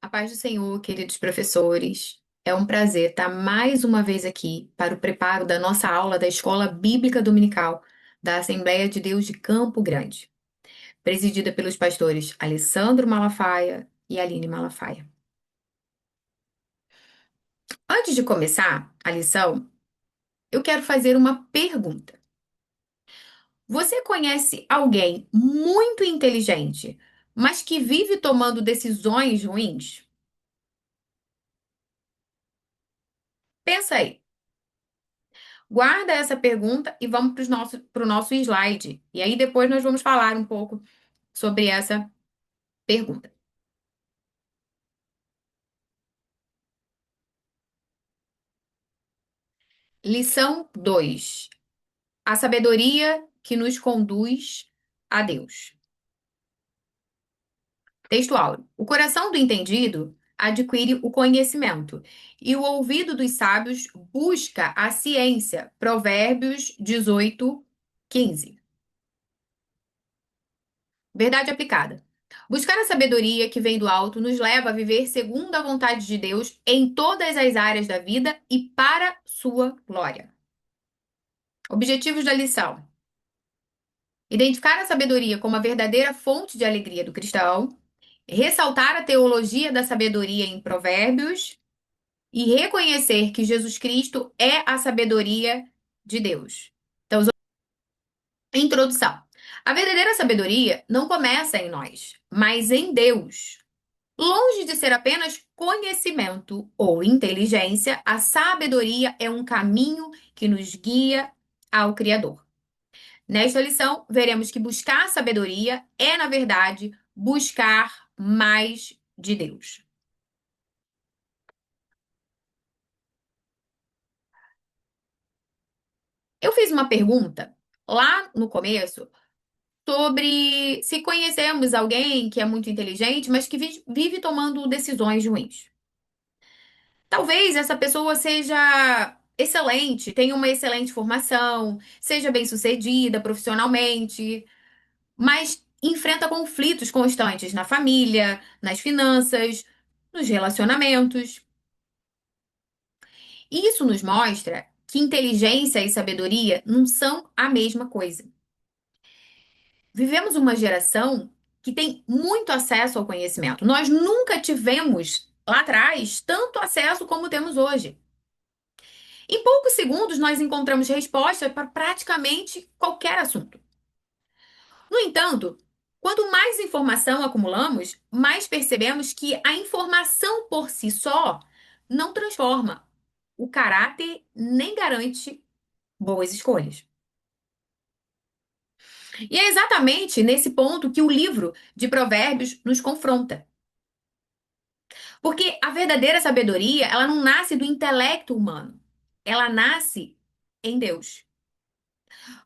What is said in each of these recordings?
A paz do Senhor, queridos professores. É um prazer estar mais uma vez aqui para o preparo da nossa aula da Escola Bíblica Dominical da Assembleia de Deus de Campo Grande, presidida pelos pastores Alessandro Malafaia e Aline Malafaia. Antes de começar a lição, eu quero fazer uma pergunta. Você conhece alguém muito inteligente, mas que vive tomando decisões ruins? Pensa aí. Guarda essa pergunta e vamos para o nosso slide. E aí depois nós vamos falar um pouco sobre essa pergunta. Lição 2: a sabedoria que nos conduz a Deus. Texto áureo. O coração do entendido adquire o conhecimento, e o ouvido dos sábios busca a ciência. Provérbios 18:15. Verdade aplicada. Buscar a sabedoria que vem do alto nos leva a viver segundo a vontade de Deus em todas as áreas da vida e para sua glória. Objetivos da lição: identificar a sabedoria como a verdadeira fonte de alegria do cristão, ressaltar a teologia da sabedoria em Provérbios e reconhecer que Jesus Cristo é a sabedoria de Deus. Então, introdução. A verdadeira sabedoria não começa em nós, mas em Deus. Longe de ser apenas conhecimento ou inteligência, a sabedoria é um caminho que nos guia ao Criador. Nesta lição, veremos que buscar sabedoria é, na verdade, buscar mais de Deus. Eu fiz uma pergunta lá no começo sobre se conhecemos alguém que é muito inteligente, mas que vive tomando decisões ruins. Talvez essa pessoa seja excelente, tenha uma excelente formação, seja bem-sucedida profissionalmente, mas enfrenta conflitos constantes na família, nas finanças, nos relacionamentos. E isso nos mostra que inteligência e sabedoria não são a mesma coisa. Vivemos uma geração que tem muito acesso ao conhecimento. Nós nunca tivemos lá atrás tanto acesso como temos hoje. Em poucos segundos, nós encontramos respostas para praticamente qualquer assunto. No entanto, quanto mais informação acumulamos, mais percebemos que a informação por si só não transforma o caráter nem garante boas escolhas. E é exatamente nesse ponto que o livro de Provérbios nos confronta. Porque a verdadeira sabedoria, ela não nasce do intelecto humano. Ela nasce em Deus.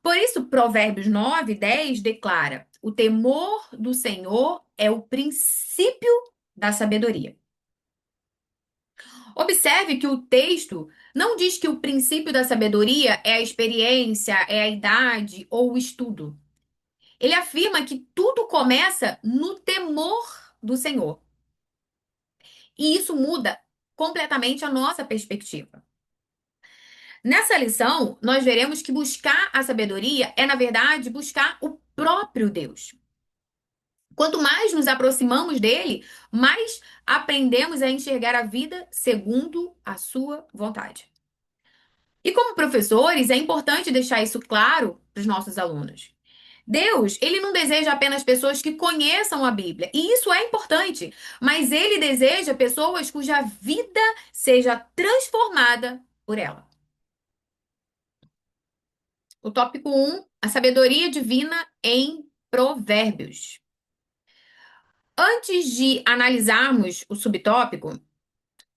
Por isso, Provérbios 9:10 declara: o temor do Senhor é o princípio da sabedoria. Observe que o texto não diz que o princípio da sabedoria é a experiência, é a idade ou o estudo. Ele afirma que tudo começa no temor do Senhor. E isso muda completamente a nossa perspectiva. Nessa lição, nós veremos que buscar a sabedoria é, na verdade, buscar o próprio Deus. Quanto mais nos aproximamos dele, mais aprendemos a enxergar a vida segundo a sua vontade. E como professores, é importante deixar isso claro para os nossos alunos. Deus, ele não deseja apenas pessoas que conheçam a Bíblia, e isso é importante, mas ele deseja pessoas cuja vida seja transformada por ela. O tópico 1, a sabedoria divina em Provérbios. Antes de analisarmos o subtópico,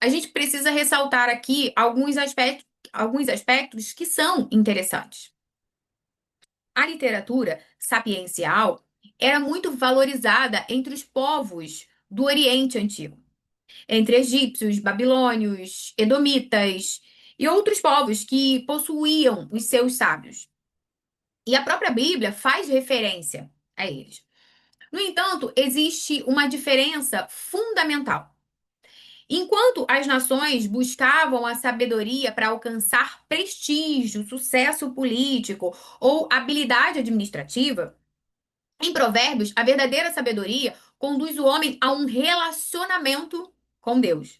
a gente precisa ressaltar aqui alguns aspectos que são interessantes. A literatura sapiencial era muito valorizada entre os povos do Oriente Antigo, entre egípcios, babilônios, edomitas e outros povos que possuíam os seus sábios. E a própria Bíblia faz referência a eles. No entanto, existe uma diferença fundamental. Enquanto as nações buscavam a sabedoria para alcançar prestígio, sucesso político ou habilidade administrativa, em Provérbios, a verdadeira sabedoria conduz o homem a um relacionamento com Deus.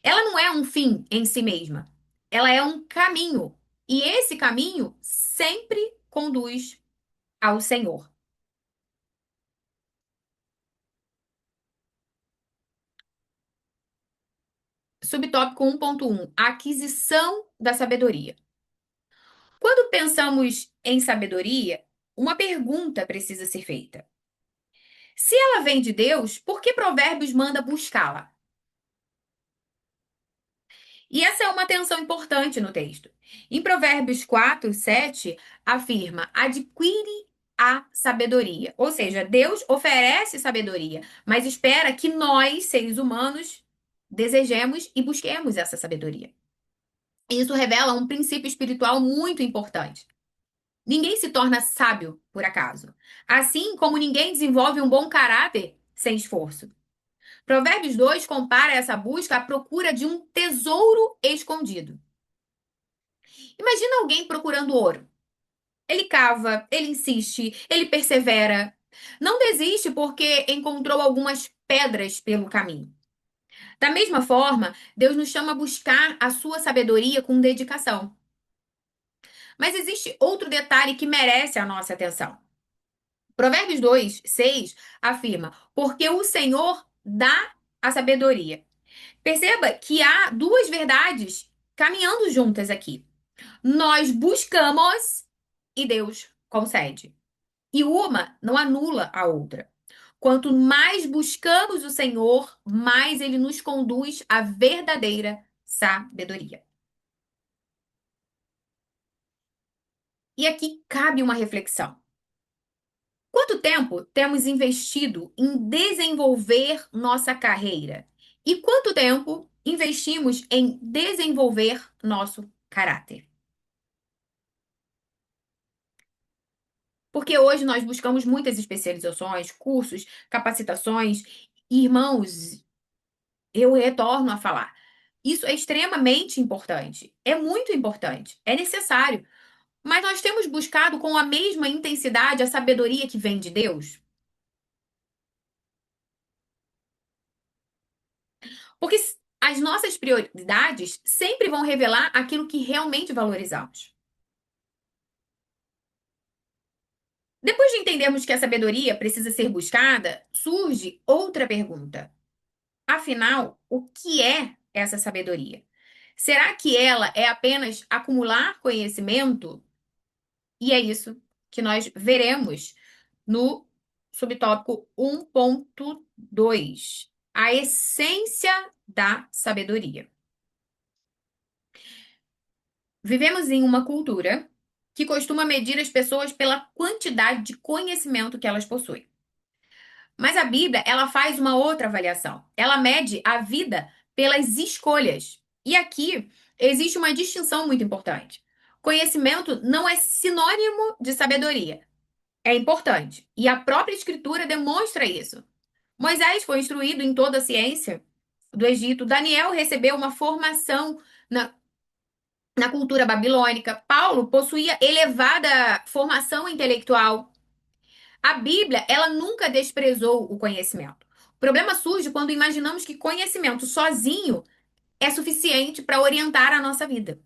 Ela não é um fim em si mesma, ela é um caminho. E esse caminho sempre conduz ao Senhor. Subtópico 1.1: Aquisição da sabedoria. Quando pensamos em sabedoria, uma pergunta precisa ser feita. Se ela vem de Deus, por que Provérbios manda buscá-la? E essa é uma atenção importante no texto. Em Provérbios 4:7 afirma: adquire a sabedoria. Ou seja, Deus oferece sabedoria, mas espera que nós, seres humanos, desejemos e busquemos essa sabedoria. Isso revela um princípio espiritual muito importante. Ninguém se torna sábio por acaso, assim como ninguém desenvolve um bom caráter sem esforço. Provérbios 2 compara essa busca à procura de um tesouro escondido. Imagina alguém procurando ouro. Ele cava, ele insiste, ele persevera. Não desiste porque encontrou algumas pedras pelo caminho. Da mesma forma, Deus nos chama a buscar a sua sabedoria com dedicação. Mas existe outro detalhe que merece a nossa atenção. Provérbios 2:6 afirma: porque o Senhor dá a sabedoria. Perceba que há duas verdades caminhando juntas aqui. Nós buscamos e Deus concede. E uma não anula a outra. Quanto mais buscamos o Senhor, mais ele nos conduz à verdadeira sabedoria. E aqui cabe uma reflexão. Quanto tempo temos investido em desenvolver nossa carreira? E quanto tempo investimos em desenvolver nosso caráter? Porque hoje nós buscamos muitas especializações, cursos, capacitações. Irmãos, eu retorno a falar. Isso é extremamente importante. É muito importante. É necessário. Mas nós temos buscado com a mesma intensidade a sabedoria que vem de Deus? Porque as nossas prioridades sempre vão revelar aquilo que realmente valorizamos. Depois de entendermos que a sabedoria precisa ser buscada, surge outra pergunta. Afinal, o que é essa sabedoria? Será que ela é apenas acumular conhecimento? E é isso que nós veremos no subtópico 1.2, a essência da sabedoria. Vivemos em uma cultura que costuma medir as pessoas pela quantidade de conhecimento que elas possuem. Mas a Bíblia, ela faz uma outra avaliação. Ela mede a vida pelas escolhas. E aqui existe uma distinção muito importante. Conhecimento não é sinônimo de sabedoria. É importante. E a própria Escritura demonstra isso. Moisés foi instruído em toda a ciência do Egito. Daniel recebeu uma formação na cultura babilônica. Paulo possuía elevada formação intelectual. A Bíblia, ela nunca desprezou o conhecimento. O problema surge quando imaginamos que conhecimento sozinho é suficiente para orientar a nossa vida.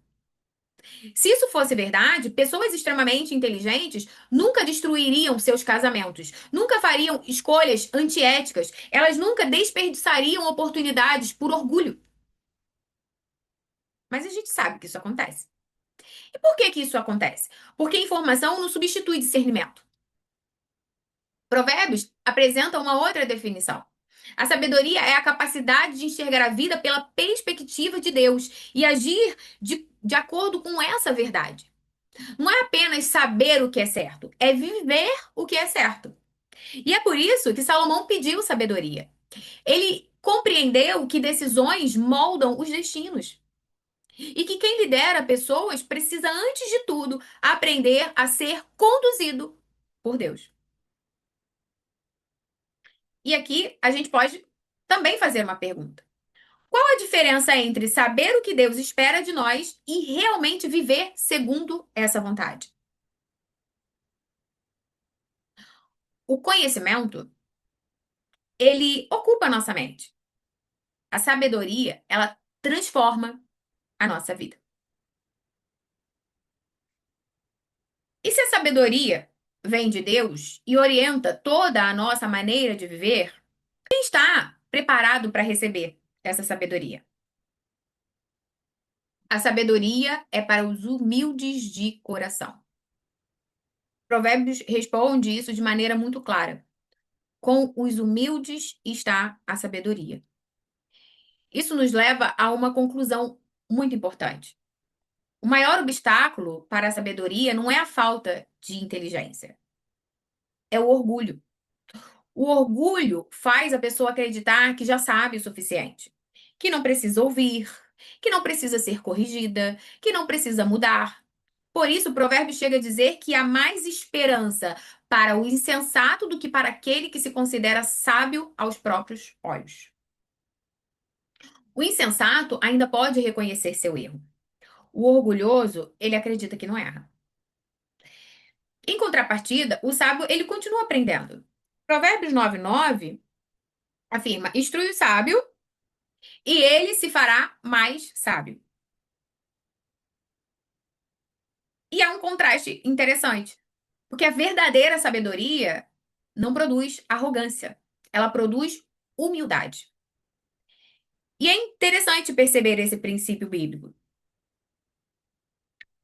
Se isso fosse verdade, pessoas extremamente inteligentes nunca destruiriam seus casamentos, nunca fariam escolhas antiéticas, elas nunca desperdiçariam oportunidades por orgulho. Mas a gente sabe que isso acontece. E por que que isso acontece? Porque informação não substitui discernimento. Provérbios apresenta uma outra definição. A sabedoria é a capacidade de enxergar a vida pela perspectiva de Deus e agir de acordo com essa verdade. Não é apenas saber o que é certo, é viver o que é certo. E é por isso que Salomão pediu sabedoria. Ele compreendeu que decisões moldam os destinos e que quem lidera pessoas precisa, antes de tudo, aprender a ser conduzido por Deus. E aqui a gente pode também fazer uma pergunta. Qual a diferença entre saber o que Deus espera de nós e realmente viver segundo essa vontade? O conhecimento, ele ocupa a nossa mente. A sabedoria, ela transforma a nossa vida. E se a sabedoria vem de Deus e orienta toda a nossa maneira de viver, quem está preparado para receber essa sabedoria? A sabedoria é para os humildes de coração. Provérbios responde isso de maneira muito clara. Com os humildes está a sabedoria. Isso nos leva a uma conclusão muito importante. O maior obstáculo para a sabedoria não é a falta de inteligência, é o orgulho. O orgulho faz a pessoa acreditar que já sabe o suficiente, que não precisa ouvir, que não precisa ser corrigida, que não precisa mudar. Por isso, o provérbio chega a dizer que há mais esperança para o insensato do que para aquele que se considera sábio aos próprios olhos. O insensato ainda pode reconhecer seu erro. O orgulhoso, ele acredita que não erra. Em contrapartida, o sábio, ele continua aprendendo. Provérbios 9:9 afirma: instrui o sábio e ele se fará mais sábio. E há um contraste interessante, porque a verdadeira sabedoria não produz arrogância, ela produz humildade. E é interessante perceber esse princípio bíblico,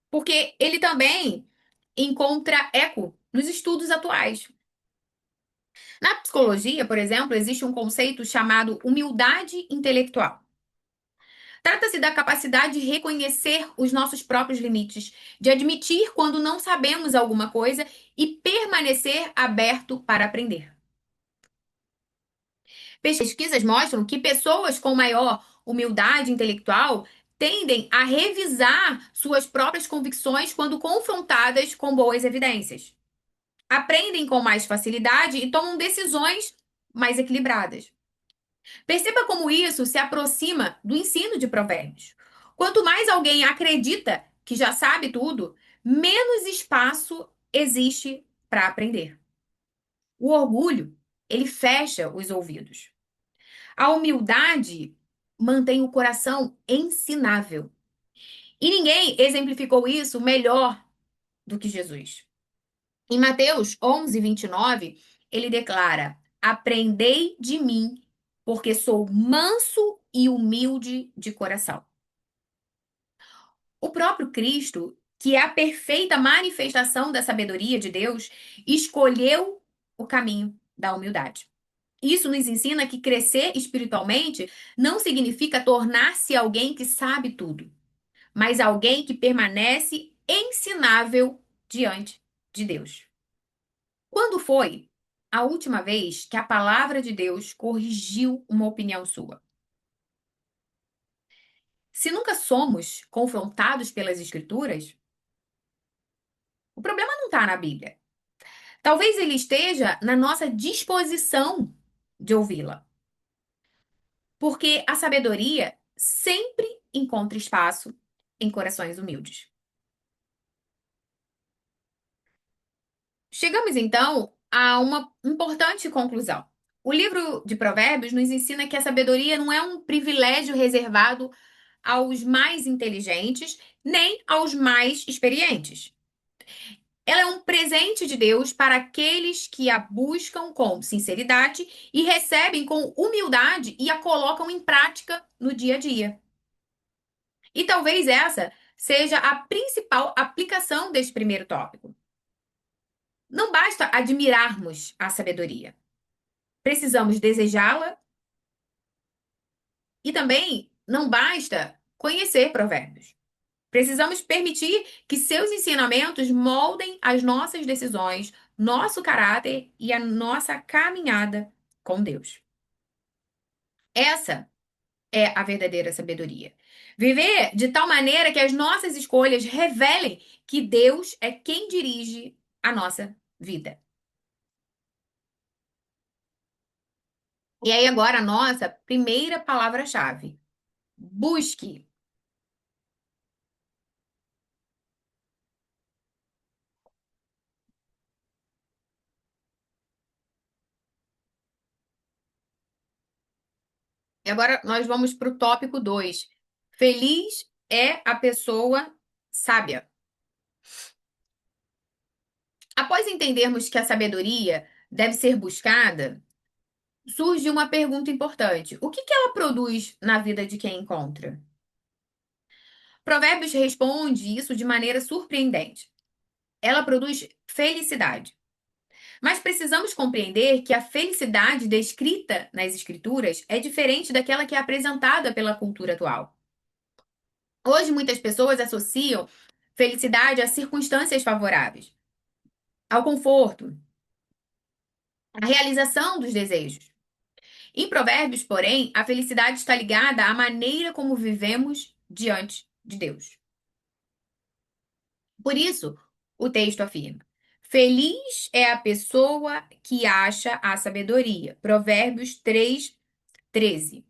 porque ele também encontra eco nos estudos atuais. Na psicologia, por exemplo, existe um conceito chamado humildade intelectual. Trata-se da capacidade de reconhecer os nossos próprios limites, de admitir quando não sabemos alguma coisa e permanecer aberto para aprender. Pesquisas mostram que pessoas com maior humildade intelectual tendem a revisar suas próprias convicções quando confrontadas com boas evidências. Aprendem com mais facilidade e tomam decisões mais equilibradas. Perceba como isso se aproxima do ensino de Provérbios. Quanto mais alguém acredita que já sabe tudo, menos espaço existe para aprender. O orgulho, ele fecha os ouvidos. A humildade mantém o coração ensinável. E ninguém exemplificou isso melhor do que Jesus. Em Mateus 11:29, ele declara: aprendei de mim, porque sou manso e humilde de coração. O próprio Cristo, que é a perfeita manifestação da sabedoria de Deus, escolheu o caminho da humildade. Isso nos ensina que crescer espiritualmente não significa tornar-se alguém que sabe tudo, mas alguém que permanece ensinável diante de Deus. Quando foi a última vez que a palavra de Deus corrigiu uma opinião sua? Se nunca somos confrontados pelas Escrituras, o problema não está na Bíblia. Talvez ele esteja na nossa disposição de ouvi-la. Porque a sabedoria sempre encontra espaço em corações humildes. Chegamos então a uma importante conclusão. O livro de Provérbios nos ensina que a sabedoria não é um privilégio reservado aos mais inteligentes, nem aos mais experientes. Ela é um presente de Deus para aqueles que a buscam com sinceridade e recebem com humildade e a colocam em prática no dia a dia. E talvez essa seja a principal aplicação deste primeiro tópico. Não basta admirarmos a sabedoria. Precisamos desejá-la e também não basta conhecer provérbios. Precisamos permitir que seus ensinamentos moldem as nossas decisões, nosso caráter e a nossa caminhada com Deus. Essa é a verdadeira sabedoria. Viver de tal maneira que as nossas escolhas revelem que Deus é quem dirige a nossa vida. E aí, agora, a nossa primeira palavra-chave. Busque. E agora nós vamos para o tópico 2. Feliz é a pessoa sábia. Após entendermos que a sabedoria deve ser buscada, surge uma pergunta importante: o que ela produz na vida de quem encontra? Provérbios responde isso de maneira surpreendente. Ela produz felicidade. Mas precisamos compreender que a felicidade descrita nas Escrituras é diferente daquela que é apresentada pela cultura atual. Hoje, muitas pessoas associam felicidade a circunstâncias favoráveis, ao conforto, à realização dos desejos. Em Provérbios, porém, a felicidade está ligada à maneira como vivemos diante de Deus. Por isso, o texto afirma: Feliz é a pessoa que acha a sabedoria. Provérbios 3:13.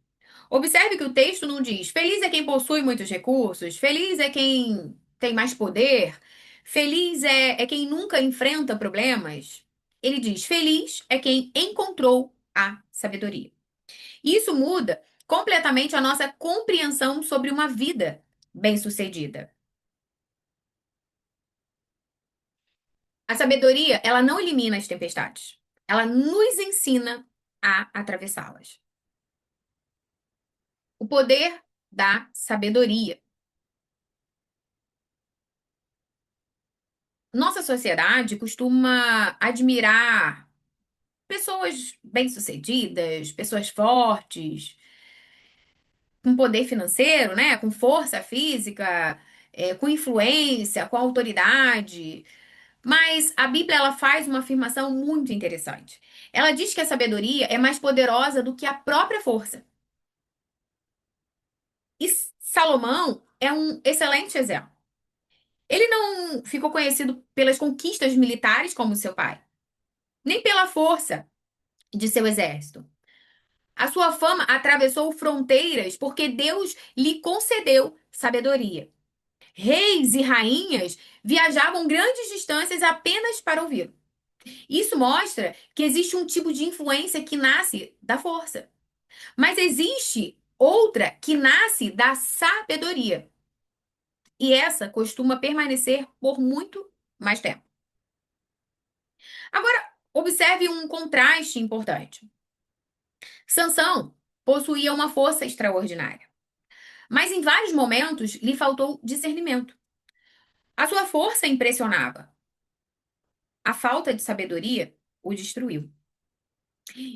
Observe que o texto não diz feliz é quem possui muitos recursos, feliz é quem tem mais poder, feliz é quem nunca enfrenta problemas. Ele diz feliz é quem encontrou a sabedoria. Isso muda completamente a nossa compreensão sobre uma vida bem-sucedida. A sabedoria, ela não elimina as tempestades. Ela nos ensina a atravessá-las. O poder da sabedoria. Nossa sociedade costuma admirar pessoas bem-sucedidas, pessoas fortes, com poder financeiro, né? Com força física, com influência, com autoridade. Mas a Bíblia ela faz uma afirmação muito interessante. Ela diz que a sabedoria é mais poderosa do que a própria força. E Salomão é um excelente exemplo. Ele não ficou conhecido pelas conquistas militares como seu pai, nem pela força de seu exército. A sua fama atravessou fronteiras porque Deus lhe concedeu sabedoria. Reis e rainhas viajavam grandes distâncias apenas para ouvi-lo. Isso mostra que existe um tipo de influência que nasce da força, mas existe outra que nasce da sabedoria. E essa costuma permanecer por muito mais tempo. Agora, observe um contraste importante. Sansão possuía uma força extraordinária, mas em vários momentos lhe faltou discernimento. A sua força impressionava. A falta de sabedoria o destruiu.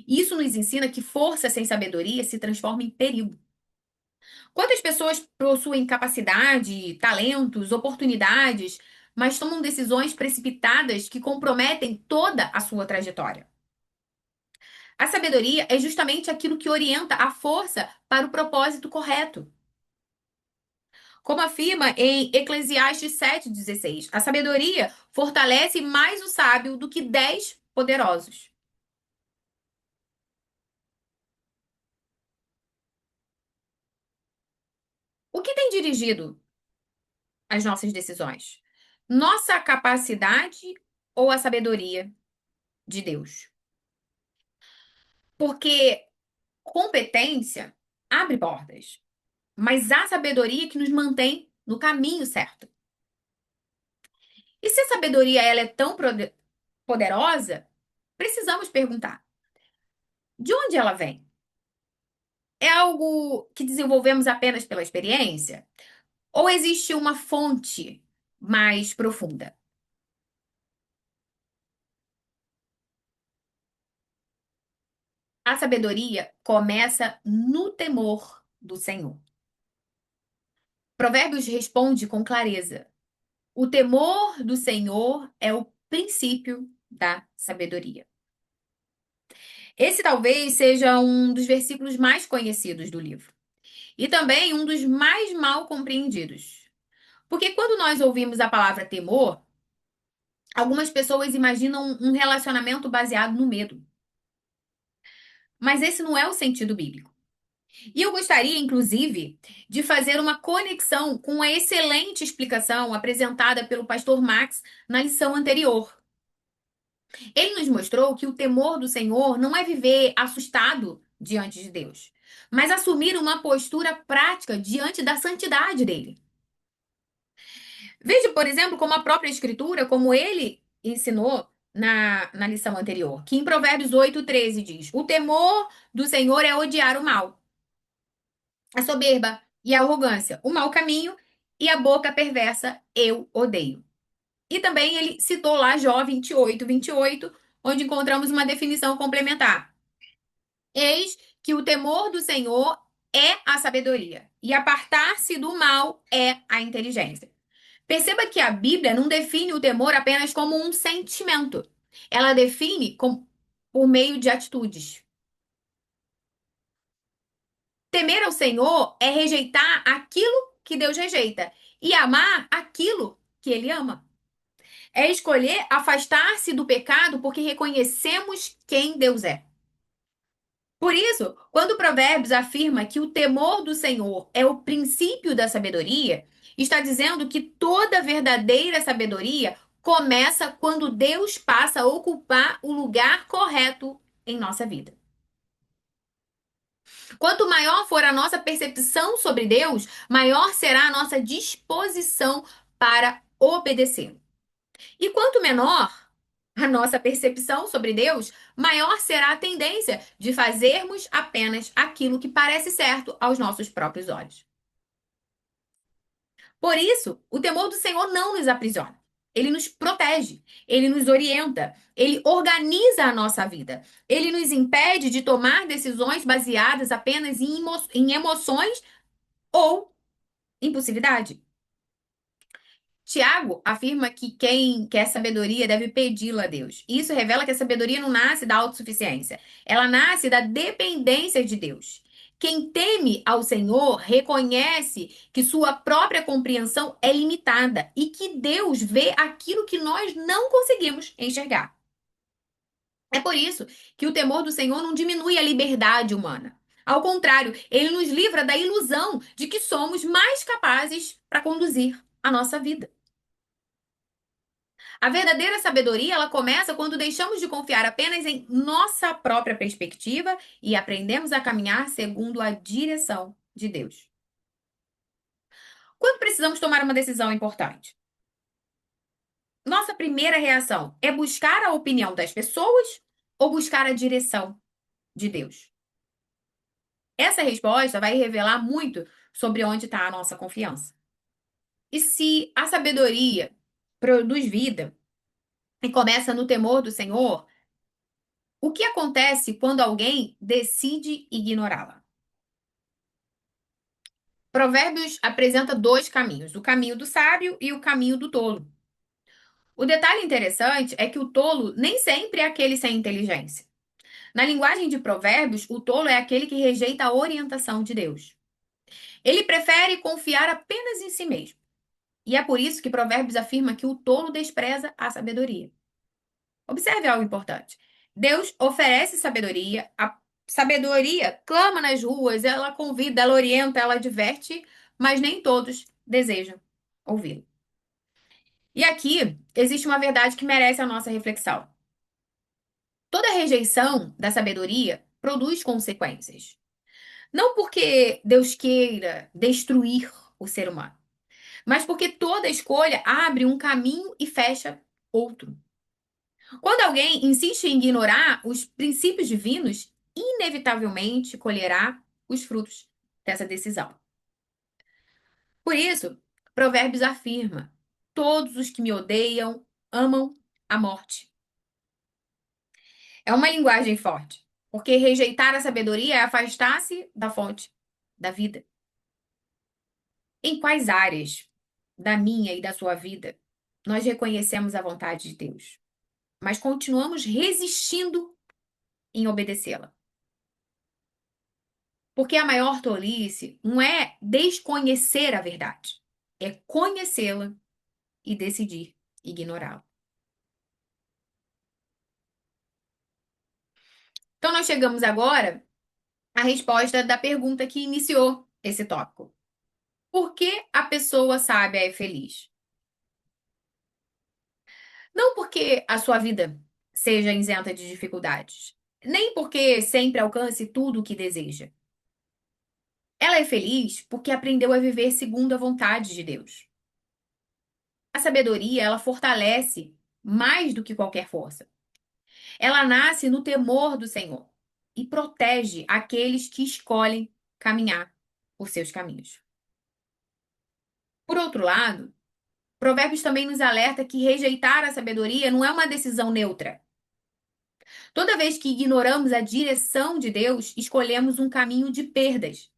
Isso nos ensina que força sem sabedoria se transforma em perigo. Quantas pessoas possuem capacidade, talentos, oportunidades, mas tomam decisões precipitadas que comprometem toda a sua trajetória? A sabedoria é justamente aquilo que orienta a força para o propósito correto. Como afirma em Eclesiastes 7,16, a sabedoria fortalece mais o sábio do que 10 poderosos. O que tem dirigido as nossas decisões? Nossa capacidade ou a sabedoria de Deus? Porque competência abre portas, mas a sabedoria que nos mantém no caminho certo. E se a sabedoria ela é tão poderosa, precisamos perguntar: de onde ela vem? É algo que desenvolvemos apenas pela experiência? Ou existe uma fonte mais profunda? A sabedoria começa no temor do Senhor. Provérbios responde com clareza: o temor do Senhor é o princípio da sabedoria. Esse talvez seja um dos versículos mais conhecidos do livro e também um dos mais mal compreendidos. Porque quando nós ouvimos a palavra temor, algumas pessoas imaginam um relacionamento baseado no medo. Mas esse não é o sentido bíblico. E eu gostaria, inclusive, de fazer uma conexão com a excelente explicação apresentada pelo pastor Max na lição anterior. Ele nos mostrou que o temor do Senhor não é viver assustado diante de Deus, mas assumir uma postura prática diante da santidade dele. Veja, por exemplo, como a própria Escritura, como ele ensinou na lição anterior, que em Provérbios 8:13 diz: O temor do Senhor é odiar o mal, a soberba e a arrogância, o mau caminho e a boca perversa eu odeio. E também ele citou lá Jó 28:28, onde encontramos uma definição complementar. Eis que o temor do Senhor é a sabedoria, e apartar-se do mal é a inteligência. Perceba que a Bíblia não define o temor apenas como um sentimento. Ela define por meio de atitudes. Temer ao Senhor é rejeitar aquilo que Deus rejeita e amar aquilo que Ele ama. É escolher afastar-se do pecado porque reconhecemos quem Deus é. Por isso, quando Provérbios afirma que o temor do Senhor é o princípio da sabedoria, está dizendo que toda verdadeira sabedoria começa quando Deus passa a ocupar o lugar correto em nossa vida. Quanto maior for a nossa percepção sobre Deus, maior será a nossa disposição para obedecê-lo. E quanto menor a nossa percepção sobre Deus, maior será a tendência de fazermos apenas aquilo que parece certo aos nossos próprios olhos. Por isso, o temor do Senhor não nos aprisiona. Ele nos protege, ele nos orienta, ele organiza a nossa vida. Ele nos impede de tomar decisões baseadas apenas em emoções ou impulsividade. Tiago afirma que quem quer sabedoria deve pedi-la a Deus. Isso revela que a sabedoria não nasce da autossuficiência, ela nasce da dependência de Deus. Quem teme ao Senhor reconhece que sua própria compreensão é limitada e que Deus vê aquilo que nós não conseguimos enxergar. É por isso que o temor do Senhor não diminui a liberdade humana. Ao contrário, ele nos livra da ilusão de que somos mais capazes para conduzir a nossa vida. A verdadeira sabedoria, ela começa quando deixamos de confiar apenas em nossa própria perspectiva e aprendemos a caminhar segundo a direção de Deus. Quando precisamos tomar uma decisão importante, nossa primeira reação é buscar a opinião das pessoas ou buscar a direção de Deus? Essa resposta vai revelar muito sobre onde está a nossa confiança. E se a sabedoria produz vida e começa no temor do Senhor, o que acontece quando alguém decide ignorá-la? Provérbios apresenta dois caminhos, o caminho do sábio e o caminho do tolo. O detalhe interessante é que o tolo nem sempre é aquele sem inteligência. Na linguagem de Provérbios, o tolo é aquele que rejeita a orientação de Deus. Ele prefere confiar apenas em si mesmo. E é por isso que Provérbios afirma que o tolo despreza a sabedoria. Observe algo importante. Deus oferece sabedoria, a sabedoria clama nas ruas, ela convida, ela orienta, ela adverte, mas nem todos desejam ouvi-lo. E aqui existe uma verdade que merece a nossa reflexão. Toda rejeição da sabedoria produz consequências. Não porque Deus queira destruir o ser humano, mas porque toda escolha abre um caminho e fecha outro. Quando alguém insiste em ignorar os princípios divinos, inevitavelmente colherá os frutos dessa decisão. Por isso, Provérbios afirma: todos os que me odeiam amam a morte. É uma linguagem forte, porque rejeitar a sabedoria é afastar-se da fonte da vida. Em quais áreas da minha e da sua vida nós reconhecemos a vontade de Deus, mas continuamos resistindo em obedecê-la? Porque a maior tolice não é desconhecer a verdade, é conhecê-la e decidir ignorá-la. Então, nós chegamos agora à resposta da pergunta que iniciou esse tópico. Por que a pessoa sábia é feliz? Não porque a sua vida seja isenta de dificuldades, nem porque sempre alcance tudo o que deseja. Ela é feliz porque aprendeu a viver segundo a vontade de Deus. A sabedoria, ela fortalece mais do que qualquer força. Ela nasce no temor do Senhor e protege aqueles que escolhem caminhar por seus caminhos. Por outro lado, Provérbios também nos alerta que rejeitar a sabedoria não é uma decisão neutra. Toda vez que ignoramos a direção de Deus, escolhemos um caminho de perdas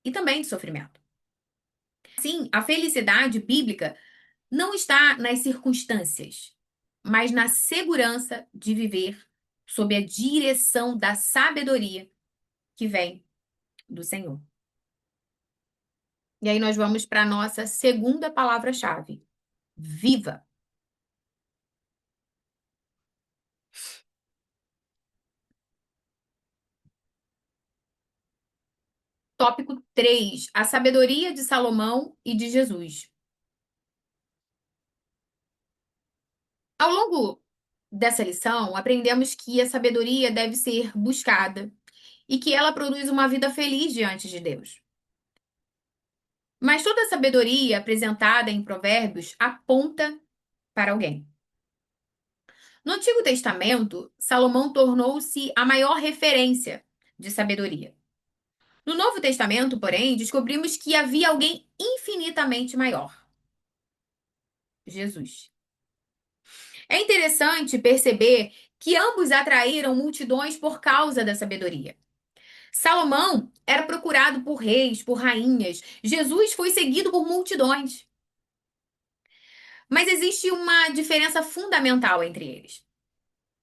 e também de sofrimento. Sim, a felicidade bíblica não está nas circunstâncias, mas na segurança de viver sob a direção da sabedoria que vem do Senhor. E aí nós vamos para a nossa segunda palavra-chave: viva. Tópico 3: a sabedoria de Salomão e de Jesus. Ao longo dessa lição, aprendemos que a sabedoria deve ser buscada e que ela produz uma vida feliz diante de Deus. Mas toda a sabedoria apresentada em Provérbios aponta para alguém. No Antigo Testamento, Salomão tornou-se a maior referência de sabedoria. No Novo Testamento, porém, descobrimos que havia alguém infinitamente maior: Jesus. É interessante perceber que ambos atraíram multidões por causa da sabedoria. Salomão era procurado por reis, por rainhas. Jesus foi seguido por multidões. Mas existe uma diferença fundamental entre eles.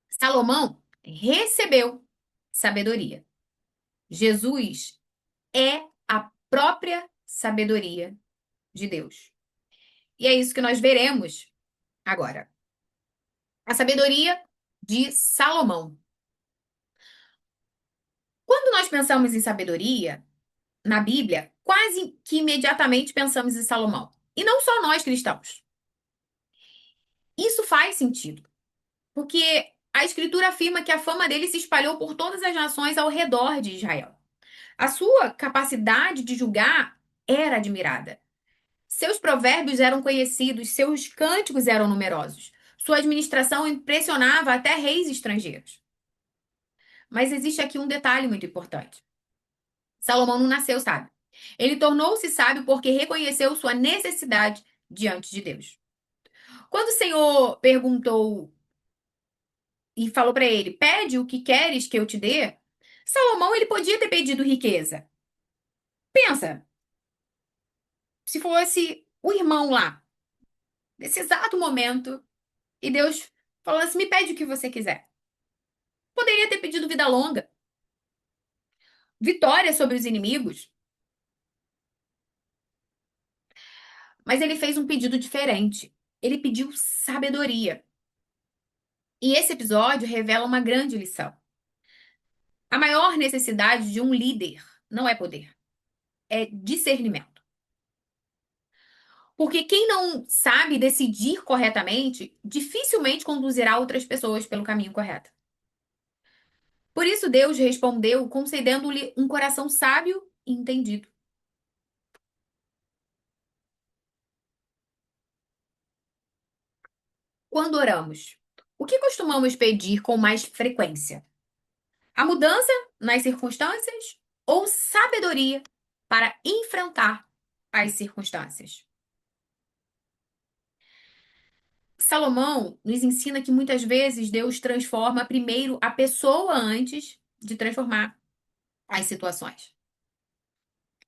Salomão recebeu sabedoria. Jesus é a própria sabedoria de Deus. E é isso que nós veremos agora. A sabedoria de Salomão. Quando nós pensamos em sabedoria, na Bíblia, quase que imediatamente pensamos em Salomão. E não só nós cristãos. Isso faz sentido, porque a Escritura afirma que a fama dele se espalhou por todas as nações ao redor de Israel. A sua capacidade de julgar era admirada. Seus provérbios eram conhecidos, seus cânticos eram numerosos. Sua administração impressionava até reis estrangeiros. Mas existe aqui um detalhe muito importante. Salomão não nasceu sábio. Ele tornou-se sábio porque reconheceu sua necessidade diante de Deus. Quando o Senhor perguntou e falou para ele: "Pede o que queres que eu te dê?", Salomão ele podia ter pedido riqueza. Pensa, se fosse o irmão lá, nesse exato momento, e Deus falou assim: "Me pede o que você quiser". Poderia ter pedido vida longa, vitória sobre os inimigos, mas ele fez um pedido diferente. Ele pediu sabedoria. E esse episódio revela uma grande lição. A maior necessidade de um líder não é poder, é discernimento. Porque quem não sabe decidir corretamente, dificilmente conduzirá outras pessoas pelo caminho correto. Por isso, Deus respondeu concedendo-lhe um coração sábio e entendido. Quando oramos, o que costumamos pedir com mais frequência? A mudança nas circunstâncias ou sabedoria para enfrentar as circunstâncias? Salomão nos ensina que muitas vezes Deus transforma primeiro a pessoa antes de transformar as situações.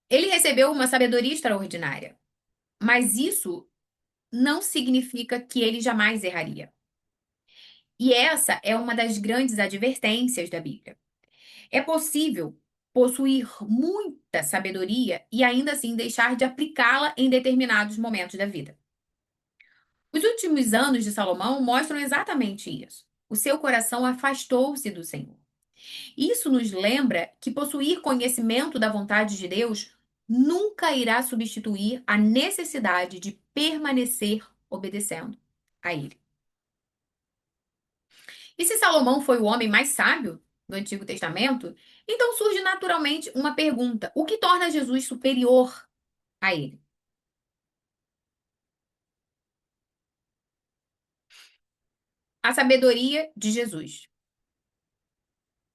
Ele recebeu uma sabedoria extraordinária, mas isso não significa que ele jamais erraria. E essa é uma das grandes advertências da Bíblia. É possível possuir muita sabedoria e ainda assim deixar de aplicá-la em determinados momentos da vida. Os últimos anos de Salomão mostram exatamente isso. O seu coração afastou-se do Senhor. Isso nos lembra que possuir conhecimento da vontade de Deus nunca irá substituir a necessidade de permanecer obedecendo a Ele. E se Salomão foi o homem mais sábio do Antigo Testamento, então surge naturalmente uma pergunta: o que torna Jesus superior a ele? A sabedoria de Jesus.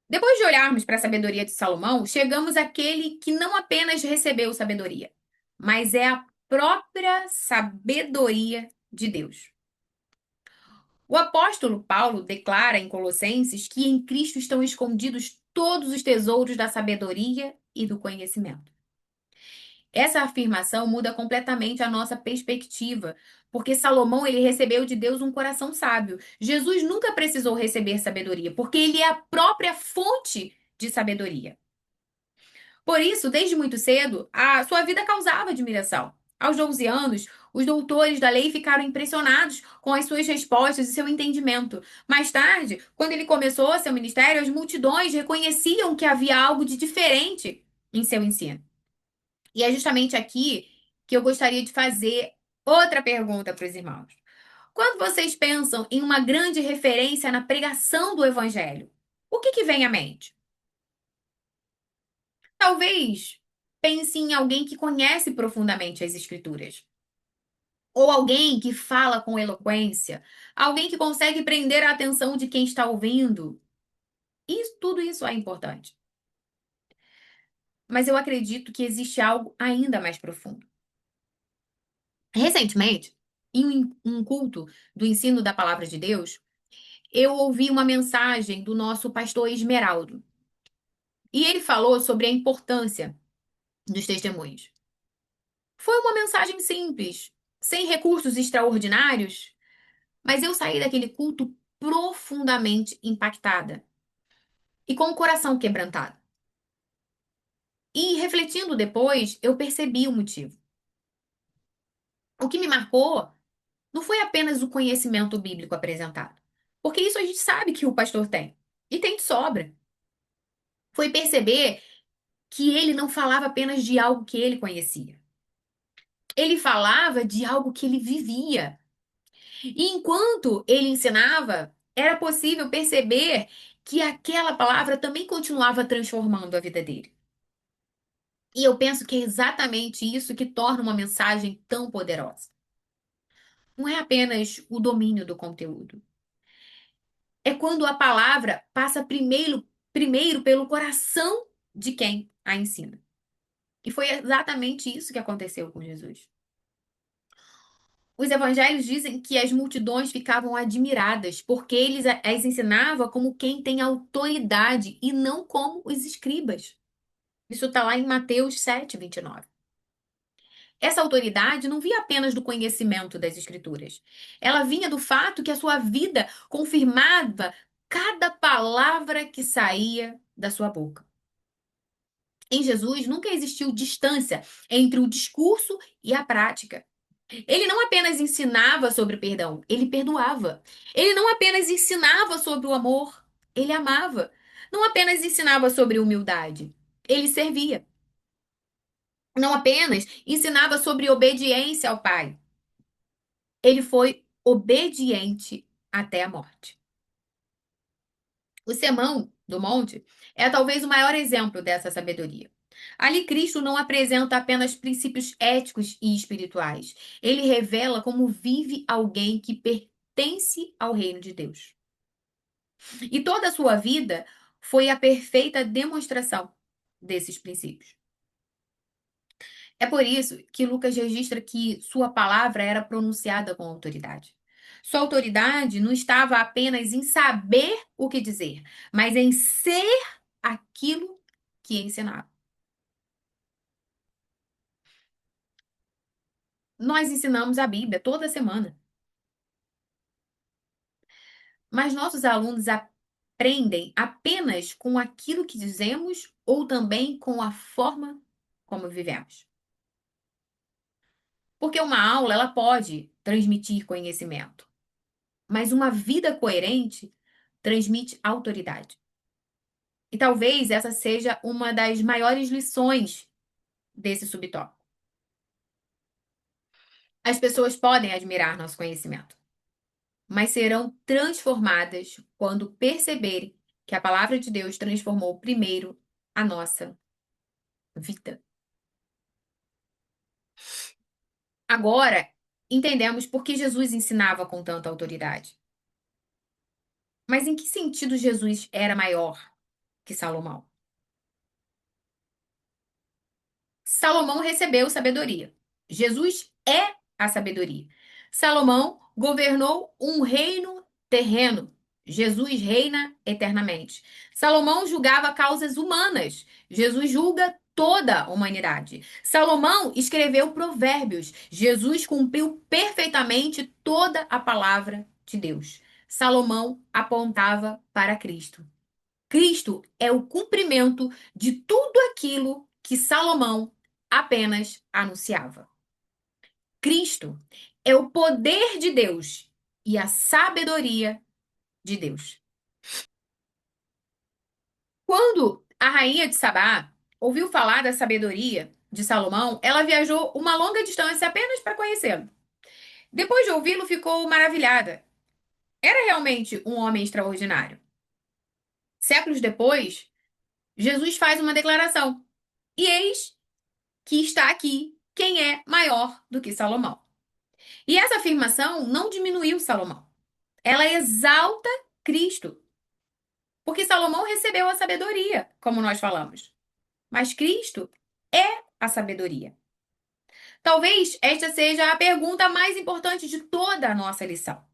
Depois de olharmos para a sabedoria de Salomão, chegamos àquele que não apenas recebeu sabedoria, mas é a própria sabedoria de Deus. O apóstolo Paulo declara em Colossenses que em Cristo estão escondidos todos os tesouros da sabedoria e do conhecimento. Essa afirmação muda completamente a nossa perspectiva, porque Salomão ele recebeu de Deus um coração sábio. Jesus nunca precisou receber sabedoria, porque ele é a própria fonte de sabedoria. Por isso, desde muito cedo, a sua vida causava admiração. Aos 12 anos, os doutores da lei ficaram impressionados com as suas respostas e seu entendimento. Mais tarde, quando ele começou seu ministério, as multidões reconheciam que havia algo de diferente em seu ensino. E é justamente aqui que eu gostaria de fazer outra pergunta para os irmãos. Quando vocês pensam em uma grande referência na pregação do evangelho, o que vem à mente? Talvez pense em alguém que conhece profundamente as escrituras, ou alguém que fala com eloquência, alguém que consegue prender a atenção de quem está ouvindo. Tudo isso é importante. Mas eu acredito que existe algo ainda mais profundo. Recentemente, em um culto do ensino da palavra de Deus, eu ouvi uma mensagem do nosso pastor Esmeraldo. E ele falou sobre a importância dos testemunhos. Foi uma mensagem simples, sem recursos extraordinários, mas eu saí daquele culto profundamente impactada e com o coração quebrantado. E refletindo depois, eu percebi o motivo. O que me marcou não foi apenas o conhecimento bíblico apresentado, porque isso a gente sabe que o pastor tem, e tem de sobra. Foi perceber que ele não falava apenas de algo que ele conhecia. Ele falava de algo que ele vivia. E enquanto ele ensinava, era possível perceber que aquela palavra também continuava transformando a vida dele. E eu penso que é exatamente isso que torna uma mensagem tão poderosa. Não é apenas o domínio do conteúdo. É quando a palavra passa primeiro pelo coração de quem a ensina. E foi exatamente isso que aconteceu com Jesus. Os evangelhos dizem que as multidões ficavam admiradas, porque eles as ensinava como quem tem autoridade e não como os escribas. Isso está lá em Mateus 7:29. Essa autoridade não vinha apenas do conhecimento das escrituras. Ela vinha do fato que a sua vida confirmava cada palavra que saía da sua boca. Em Jesus nunca existiu distância entre o discurso e a prática. Ele não apenas ensinava sobre o perdão, ele perdoava. Ele não apenas ensinava sobre o amor, ele amava. Não apenas ensinava sobre humildade, ele servia. Não apenas ensinava sobre obediência ao Pai, ele foi obediente até a morte. O Sermão do Monte é talvez o maior exemplo dessa sabedoria. Ali, Cristo não apresenta apenas princípios éticos e espirituais. Ele revela como vive alguém que pertence ao reino de Deus. E toda a sua vida foi a perfeita demonstração desses princípios. É por isso que Lucas registra que sua palavra era pronunciada com autoridade. Sua autoridade não estava apenas em saber o que dizer, mas em ser aquilo que ensinava. Nós ensinamos a Bíblia toda semana, mas nossos alunos aprendem apenas com aquilo que dizemos ou também com a forma como vivemos. Porque uma aula ela pode transmitir conhecimento, mas uma vida coerente transmite autoridade. E talvez essa seja uma das maiores lições desse subtópico. As pessoas podem admirar nosso conhecimento, mas serão transformadas quando perceberem que a palavra de Deus transformou primeiro a nossa vida. Agora, entendemos por que Jesus ensinava com tanta autoridade. Mas em que sentido Jesus era maior que Salomão? Salomão recebeu sabedoria. Jesus é a sabedoria. Salomão governou um reino terreno. Jesus reina eternamente. Salomão julgava causas humanas. Jesus julga toda a humanidade. Salomão escreveu provérbios. Jesus cumpriu perfeitamente toda a palavra de Deus. Salomão apontava para Cristo. Cristo é o cumprimento de tudo aquilo que Salomão apenas anunciava. Cristo é o poder de Deus e a sabedoria de Deus. Quando a rainha de Sabá ouviu falar da sabedoria de Salomão, ela viajou uma longa distância apenas para conhecê-lo. Depois de ouvi-lo, ficou maravilhada. Era realmente um homem extraordinário. Séculos depois, Jesus faz uma declaração. E eis que está aqui quem é maior do que Salomão. E essa afirmação não diminuiu Salomão. Ela exalta Cristo. Porque Salomão recebeu a sabedoria, como nós falamos. Mas Cristo é a sabedoria. Talvez esta seja a pergunta mais importante de toda a nossa lição.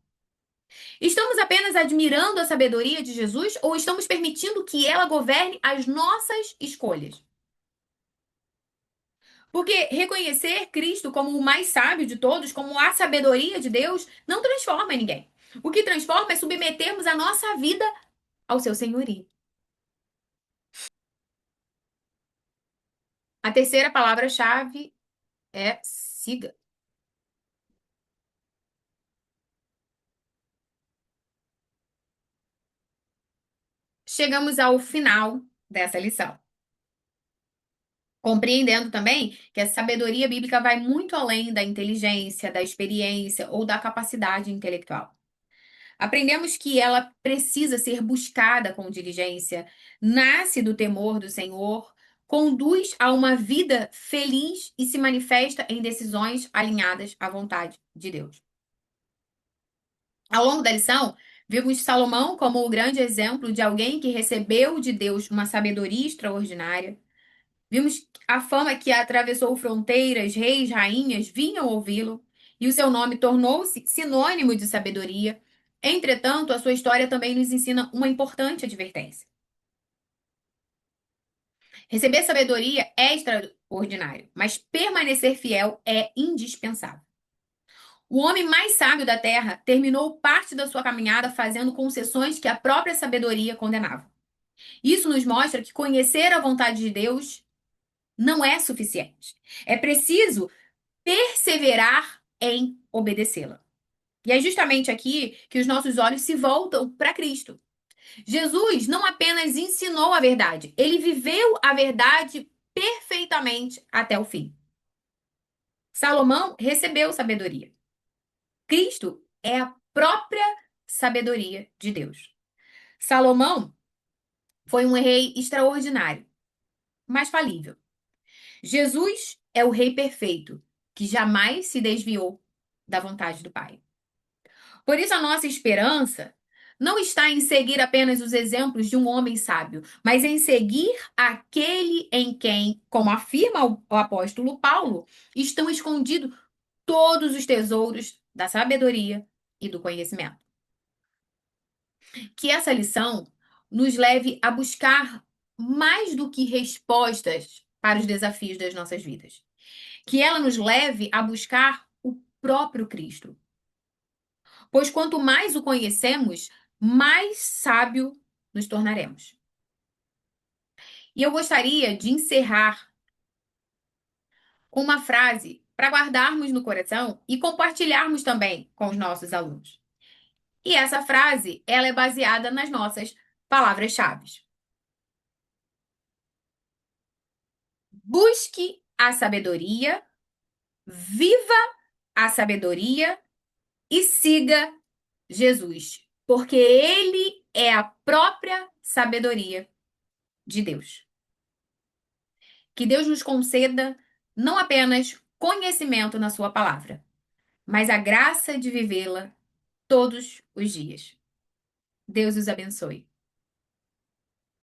Estamos apenas admirando a sabedoria de Jesus ou estamos permitindo que ela governe as nossas escolhas? Porque reconhecer Cristo como o mais sábio de todos, como a sabedoria de Deus, não transforma ninguém. O que transforma é submetermos a nossa vida ao seu senhorio. A terceira palavra-chave é siga. Chegamos ao final dessa lição. Compreendendo também que a sabedoria bíblica vai muito além da inteligência, da experiência ou da capacidade intelectual. Aprendemos que ela precisa ser buscada com diligência, nasce do temor do Senhor, conduz a uma vida feliz e se manifesta em decisões alinhadas à vontade de Deus. Ao longo da lição, vimos Salomão como o grande exemplo de alguém que recebeu de Deus uma sabedoria extraordinária. Vimos a fama que atravessou fronteiras, reis, rainhas vinham ouvi-lo, e o seu nome tornou-se sinônimo de sabedoria. Entretanto, a sua história também nos ensina uma importante advertência. Receber sabedoria é extraordinário, mas permanecer fiel é indispensável. O homem mais sábio da terra terminou parte da sua caminhada fazendo concessões que a própria sabedoria condenava. Isso nos mostra que conhecer a vontade de Deus não é suficiente. É preciso perseverar em obedecê-la. E é justamente aqui que os nossos olhos se voltam para Cristo. Jesus não apenas ensinou a verdade, ele viveu a verdade perfeitamente até o fim. Salomão recebeu sabedoria. Cristo é a própria sabedoria de Deus. Salomão foi um rei extraordinário, mas falível. Jesus é o rei perfeito, que jamais se desviou da vontade do Pai. Por isso, a nossa esperança não está em seguir apenas os exemplos de um homem sábio, mas em seguir aquele em quem, como afirma o apóstolo Paulo, estão escondidos todos os tesouros da sabedoria e do conhecimento. Que essa lição nos leve a buscar mais do que respostas para os desafios das nossas vidas. Que ela nos leve a buscar o próprio Cristo. Pois quanto mais o conhecemos, mais sábio nos tornaremos. E eu gostaria de encerrar com uma frase para guardarmos no coração e compartilharmos também com os nossos alunos. E essa frase, ela é baseada nas nossas palavras-chave. Busque a sabedoria, viva a sabedoria e siga Jesus, porque ele é a própria sabedoria de Deus. Que Deus nos conceda não apenas conhecimento na sua palavra, mas a graça de vivê-la todos os dias. Deus os abençoe.